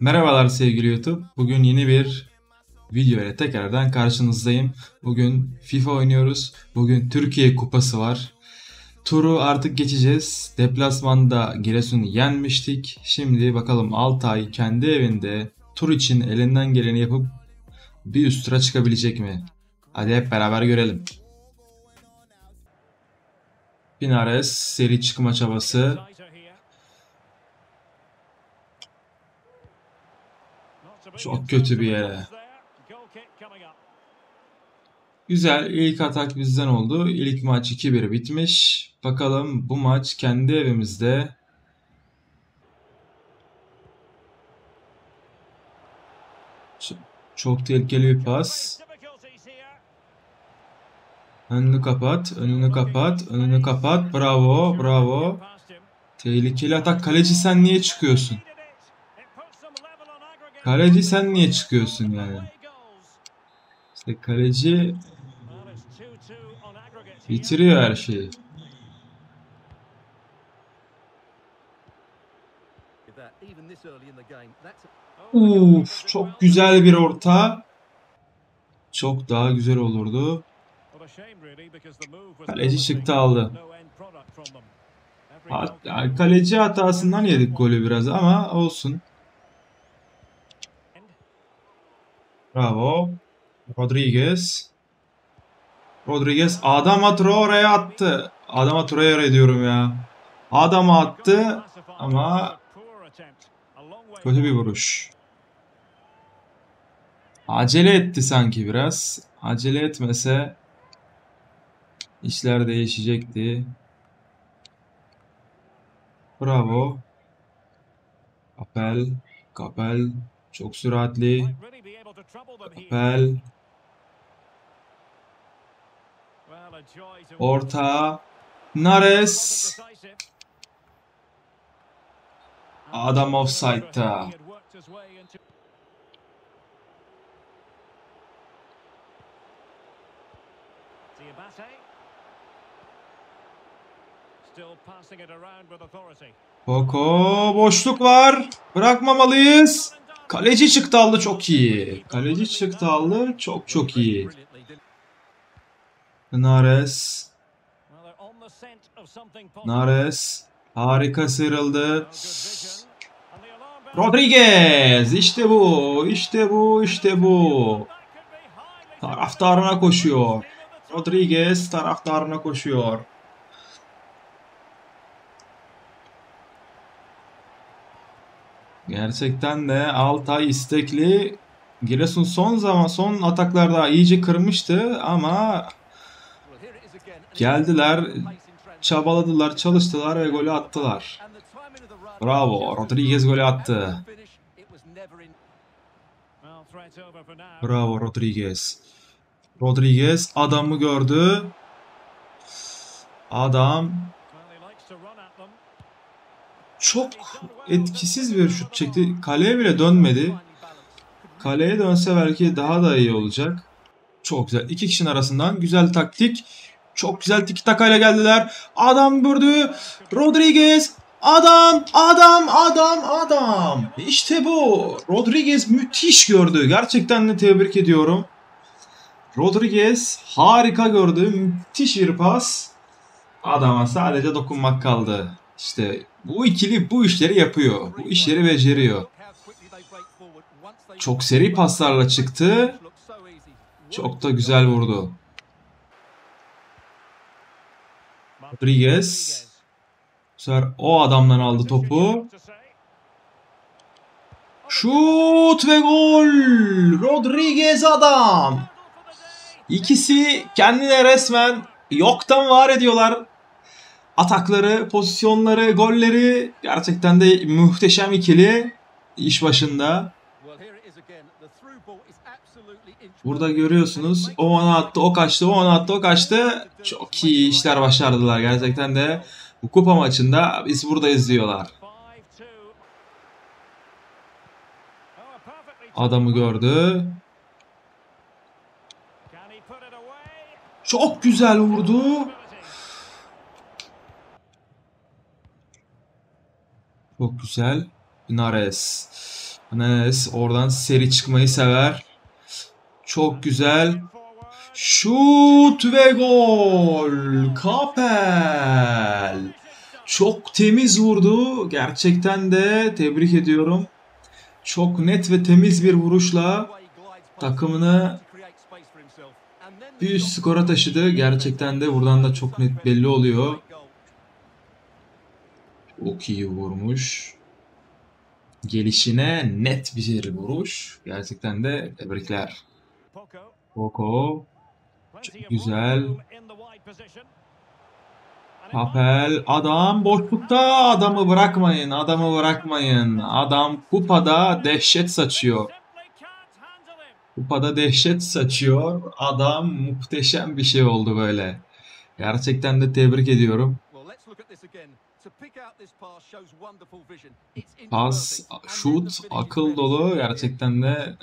Merhabalar sevgili YouTube. Bugün yeni bir video ile tekrardan karşınızdayım. Bugün FIFA oynuyoruz. Bugün Türkiye Kupası var. Turu artık geçeceğiz. Deplasmanda Giresun'u yenmiştik. Şimdi bakalım Altay kendi evinde tur için elinden geleni yapıp bir üst tura çıkabilecek mi? Hadi hep beraber görelim. Pinares seri çıkma çabası. Çok kötü bir yere. Güzel, ilk atak bizden oldu. İlk maç 2-1 bitmiş. Bakalım bu maç kendi evimizde. Çok tehlikeli bir pas. Önünü kapat, önünü kapat, önünü kapat. Bravo, bravo. Tehlikeli atak. Kaleci sen niye çıkıyorsun? Kaleci sen niye çıkıyorsun yani? İşte kaleci bitiriyor her şeyi. Uf, çok güzel bir orta. Çok daha güzel olurdu. Kaleci çıktı aldı. Kaleci hatasından yedik golü biraz ama olsun. Bravo. Rodriguez. Rodriguez Adama Traore'ye attı. Adama Traore diyorum ya. Adama attı ama kötü bir vuruş. Acele etti sanki biraz. Acele etmese işler değişecekti. Bravo. Kapel. Kapel. Çok süratli. Kapel. Orta. Nares. Adam offside'da. Koko boşluk var. Bırakmamalıyız. Kaleci çıktı aldı çok iyi. Kaleci çıktı aldı çok iyi. Nares. Nares. Harika sıyrıldı. Rodriguez. İşte bu. İşte bu. İşte bu. Taraftarına koşuyor. Rodriguez taraftarına koşuyor. Gerçekten de Altay istekli. Giresun son ataklarda iyice kırmıştı ama geldiler, çabaladılar, çalıştılar ve golü attılar. Bravo, Rodriguez golü attı. Bravo Rodriguez. Rodriguez adamı gördü. Adam çok etkisiz bir şut çekti. Kaleye bile dönmedi. Kaleye dönse belki daha da iyi olacak. Çok güzel. İki kişinin arasından güzel taktik. Çok güzel tiki takayla geldiler. Adam gördü. Rodriguez. Adam. İşte bu. Rodriguez müthiş gördü. Gerçekten de tebrik ediyorum. Rodriguez harika gördü. Müthiş bir pas. Adama sadece dokunmak kaldı. İşte bu ikili bu işleri yapıyor. Bu işleri beceriyor. Çok seri paslarla çıktı. Çok da güzel vurdu. Rodriguez. Bu sefer o adamdan aldı topu. Şut ve gol. Rodriguez adam. İkisi kendine resmen yoktan var ediyorlar. Atakları, pozisyonları, golleri gerçekten de muhteşem ikili iş başında. Burada görüyorsunuz. O ona attı, o kaçtı, o ona attı, o kaçtı. Çok iyi işler başardılar gerçekten de. Bu kupa maçında biz burada izliyorlar. Adamı gördü. Çok güzel vurdu. Çok güzel. Nares. Enes oradan seri çıkmayı sever. Çok güzel. Şut ve gol. Kapel. Çok temiz vurdu. Gerçekten de tebrik ediyorum. Çok net ve temiz bir vuruşla takımını bir üst skora taşıdı. Gerçekten de buradan da çok net belli oluyor. Çok iyi vurmuş. Gelişine net bir vuruş. Gerçekten de tebrikler. Boko. Çok güzel. Papel. Adam boşlukta. Adamı bırakmayın. Adamı bırakmayın. Adam kupada dehşet saçıyor. Kupada dehşet saçıyor. Adam muhteşem bir şey oldu böyle. Gerçekten de tebrik ediyorum. Pas, şut, akıl dolu. Gerçekten de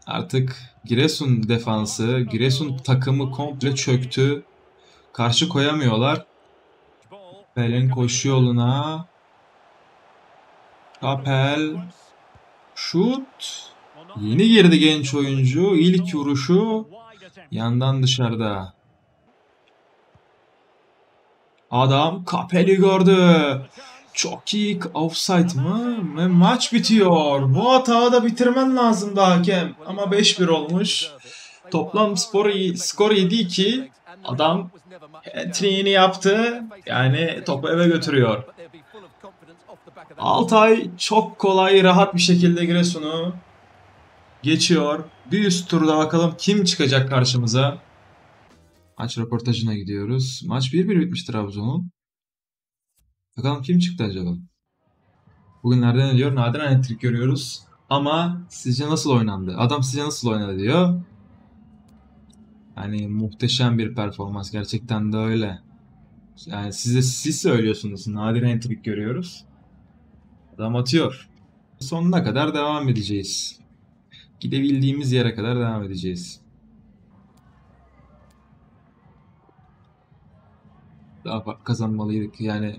artık Giresun defansı, Giresun takımı komple çöktü. Karşı koyamıyorlar. Pelin koşu yoluna. Kapel. Şut. Yeni girdi genç oyuncu. İlk vuruşu yandan dışarıda. Adam Kapel'i gördü. Çok iyi offside mı? Ve maç bitiyor. Bu hata da bitirmen lazımdı hakem. Ama 5-1 olmuş. Toplam skor 7-2. Adam hat-trick'ini yaptı. Yani topu eve götürüyor. Altay çok kolay, rahat bir şekilde Giresun'u geçiyor. Bir üst turda bakalım kim çıkacak karşımıza. Maç röportajına gidiyoruz. Maç 1-1 bitmiş Trabzon'un. Bakalım kim çıktı acaba? Bugünlerde ne diyor? Nadiren hat-trick görüyoruz. Ama sizce nasıl oynandı? Adam sizce nasıl oynadı diyor. Yani muhteşem bir performans. Gerçekten de öyle. Yani siz söylüyorsunuz. Nadiren hat-trick görüyoruz. Adam atıyor. Sonuna kadar devam edeceğiz. Gidebildiğimiz yere kadar devam edeceğiz. Daha kazanmalıydık. Yani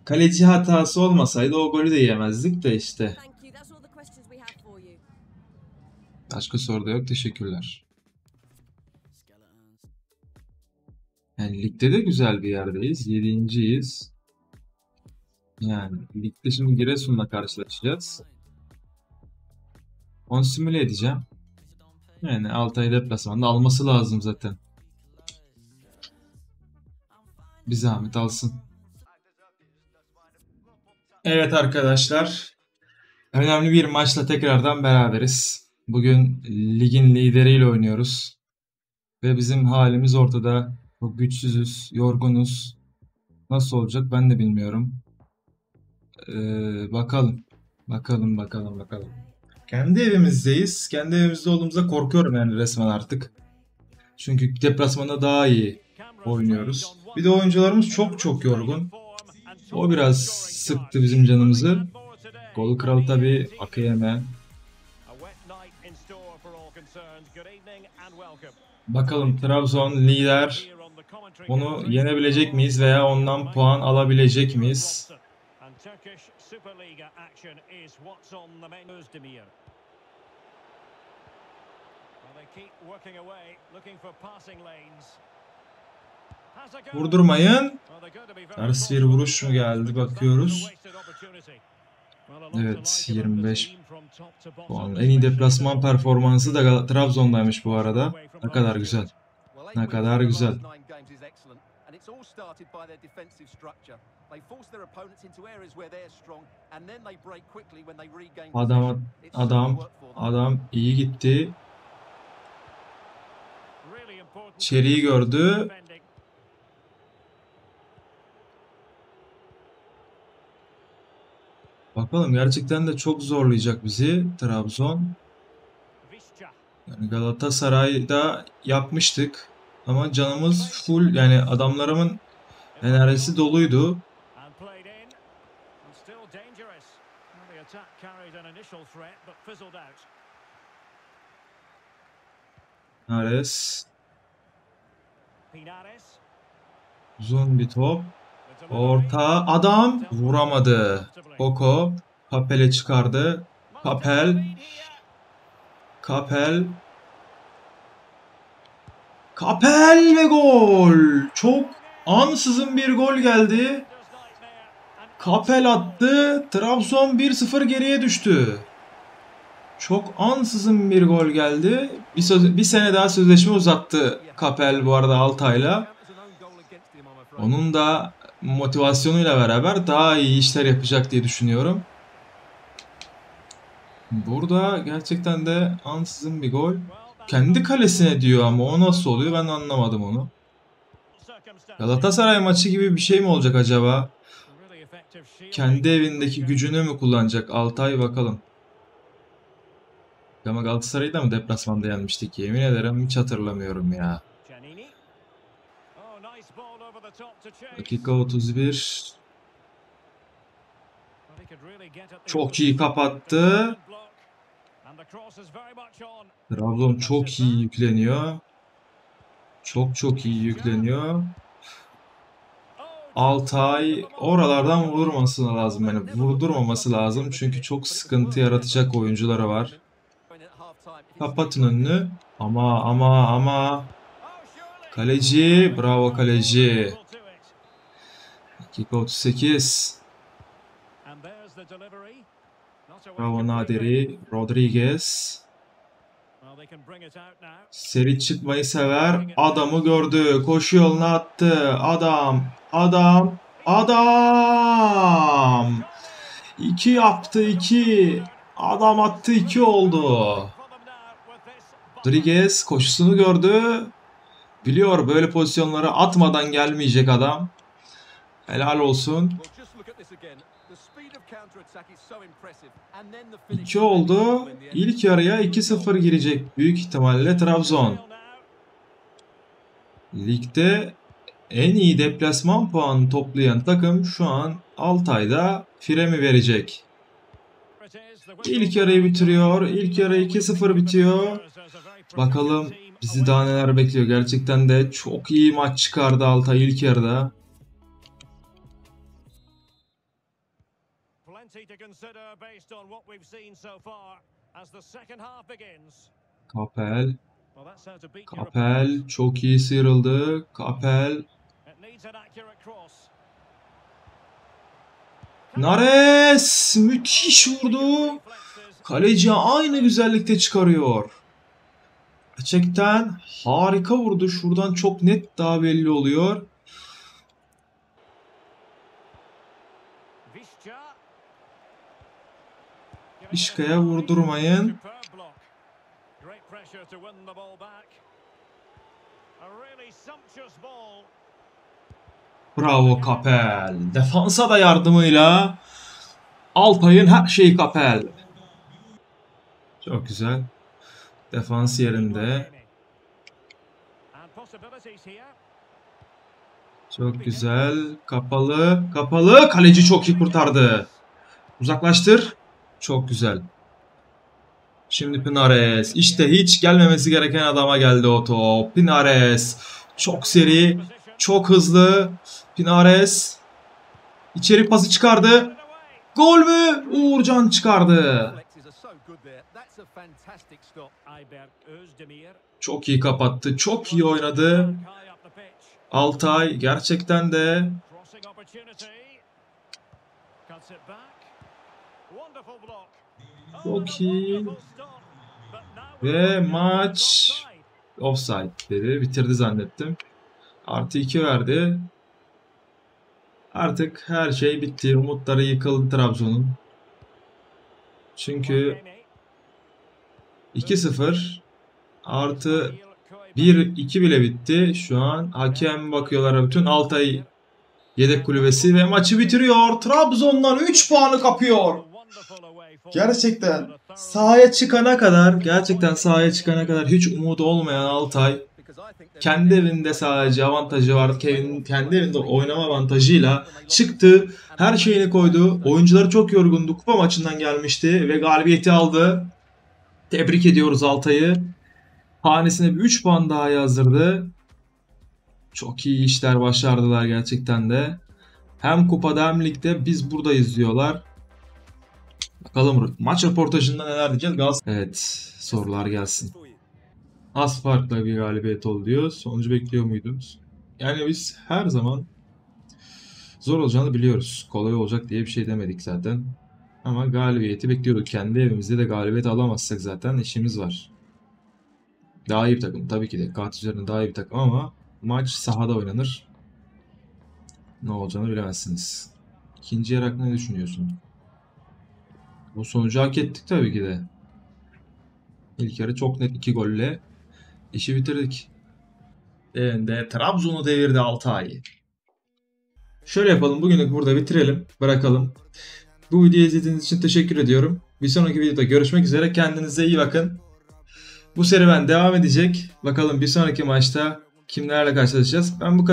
kaleci hatası olmasaydı o golü de yemezdik de işte. Başka soru da yok. Teşekkürler. Yani ligde de güzel bir yerdeyiz. 7.yiz. Yani ligde şimdi Giresun'la karşılaşacağız. Onu simüle edeceğim. Yani Altay deplasmanda alması lazım zaten. Bir zahmet alsın. Evet arkadaşlar. Önemli bir maçla tekrardan beraberiz. Bugün ligin lideriyle oynuyoruz. Ve bizim halimiz ortada. Çok güçsüzüz, yorgunuz. Nasıl olacak ben de bilmiyorum. Bakalım. Bakalım. Kendi evimizdeyiz. Kendi evimizde olduğumuzda korkuyorum yani resmen artık. Çünkü deplasmanda daha iyi oynuyoruz. Bir de oyuncularımız çok yorgun. O biraz sıktı bizim canımızı. Gol kralı tabii Akıyeme. Bakalım Trabzon lider. Onu yenebilecek miyiz veya ondan puan alabilecek miyiz? Vurdurmayın. Ters bir vuruş mu geldi bakıyoruz. Evet 25 puan. En iyi deplasman performansı da Trabzon'daymış bu arada. Ne kadar güzel. Ne kadar güzel. Adam iyi gitti. İçeriği gördü. Bakalım gerçekten de çok zorlayacak bizi Trabzon. Yani Galatasaray'da yapmıştık. Ama canımız full yani adamlarımın enerjisi doluydu. Ares. Uzun bir top. Orta adam vuramadı. Boko Papel'e çıkardı. Capel. Capel. Capel ve gol. Çok ansızın bir gol geldi. Capel attı. Trabzon 1-0 geriye düştü. Çok ansızın bir gol geldi. Bir sene daha sözleşme uzattı Capel bu arada Altay'la. Onun da motivasyonuyla beraber daha iyi işler yapacak diye düşünüyorum. Burada gerçekten de ansızın bir gol. Kendi kalesine diyor ama o nasıl oluyor ben anlamadım onu. Galatasaray maçı gibi bir şey mi olacak acaba? Kendi evindeki gücünü mü kullanacak Altay bakalım. Ama Galatasaray'ı da mı deplasmanda yenmiştik? Yemin ederim hiç hatırlamıyorum ya. Dakika 31. Çok iyi kapattı. Trabzon çok iyi yükleniyor. Çok iyi yükleniyor. Altay oralardan vurması lazım. Yani vurdurmaması lazım. Çünkü çok sıkıntı yaratacak oyuncuları var. Kapatın önünü. Ama. Kaleci. Bravo kaleci. Dakika 38. Bravo Naderi. Rodriguez. Seri çıkmayı sever. Adamı gördü. Koşu yoluna attı. Adam. 2 yaptı 2. Adam attı 2 oldu. Rodriguez koşusunu gördü. Biliyor böyle pozisyonları atmadan gelmeyecek adam. Helal olsun. 2 oldu. İlk yarıya 2-0 girecek büyük ihtimalle Trabzon. Ligde en iyi deplasman puanı toplayan takım şu an Altay'da fire mi verecek? İlk yarıyı bitiriyor. İlk yarı 2-0 bitiyor. Bakalım bizi daha neler bekliyor. Gerçekten de çok iyi maç çıkardı Altay ilk yarıda. Capel çok iyi sıyrıldı. Capel. Nares müthiş vurdu. Kaleci aynı güzellikte çıkarıyor. Gerçekten harika vurdu. Şuradan çok net daha belli oluyor. Vişka'ya vurdurmayın. Bravo Capel. Defansa da yardımıyla Altay'ın her şeyi Capel. Çok güzel. Defans yerinde. Çok güzel. Kapalı. Kaleci çok iyi kurtardı. Uzaklaştır. Çok güzel. Şimdi Pinares. İşte hiç gelmemesi gereken adama geldi o top. Pinares. Çok seri. Çok hızlı. Pinares. İçeri pası çıkardı. Gol mü? Uğurcan çıkardı. Çok iyi kapattı. Çok iyi oynadı. Altay gerçekten de çok iyi. Ve maç offside dedi. Bitirdi zannettim. +2 verdi. Artık her şey bitti. Umutları yıkıldı Trabzon'un. Çünkü 2-0 +1-2 bile bitti. Şu an hakem bakıyorlar bütün Altay yedek kulübesi ve maçı bitiriyor. Trabzon'dan 3 puanı kapıyor. Gerçekten sahaya çıkana kadar hiç umudu olmayan Altay kendi evinde sadece avantajı var. Kendi evinde oynama avantajıyla çıktı. Her şeyini koydu. Oyuncuları çok yorgundu. Kupa maçından gelmişti ve galibiyeti aldı. Tebrik ediyoruz Altay'ı. Hanesine bir 3 puan daha yazdırdı. Çok iyi işler başardılar gerçekten de. Hem kupada hem ligde biz buradayız diyorlar. Bakalım maç röportajında neler diyeceğiz. Evet, sorular gelsin. Az farkla bir galibiyet oldu diyor. Sonucu bekliyor muydunuz? Yani biz her zaman zor olacağını biliyoruz. Kolay olacak diye bir şey demedik zaten. Ama galibiyeti bekliyorduk. Kendi evimizde de galibiyet alamazsak zaten işimiz var. Daha iyi bir takım tabii ki de. Kağıt üzerinde daha iyi bir takım ama maç sahada oynanır. Ne olacağını bilemezsiniz. İkinci yarı hakkında ne düşünüyorsun? Bu sonucu hak ettik tabii ki de. İlk yarı çok net 2 golle işi bitirdik. De Trabzon'u devirdi Altay. Şöyle yapalım. Bugünlük burada bitirelim. Bırakalım. Bu videoyu izlediğiniz için teşekkür ediyorum. Bir sonraki videoda görüşmek üzere. Kendinize iyi bakın. Bu serüven devam edecek. Bakalım bir sonraki maçta kimlerle karşılaşacağız. Ben bu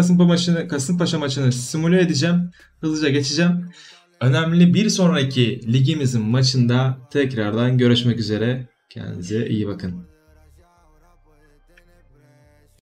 Kasımpaşa maçını simüle edeceğim. Hızlıca geçeceğim. Önemli bir sonraki ligimizin maçında tekrardan görüşmek üzere. Kendinize iyi bakın.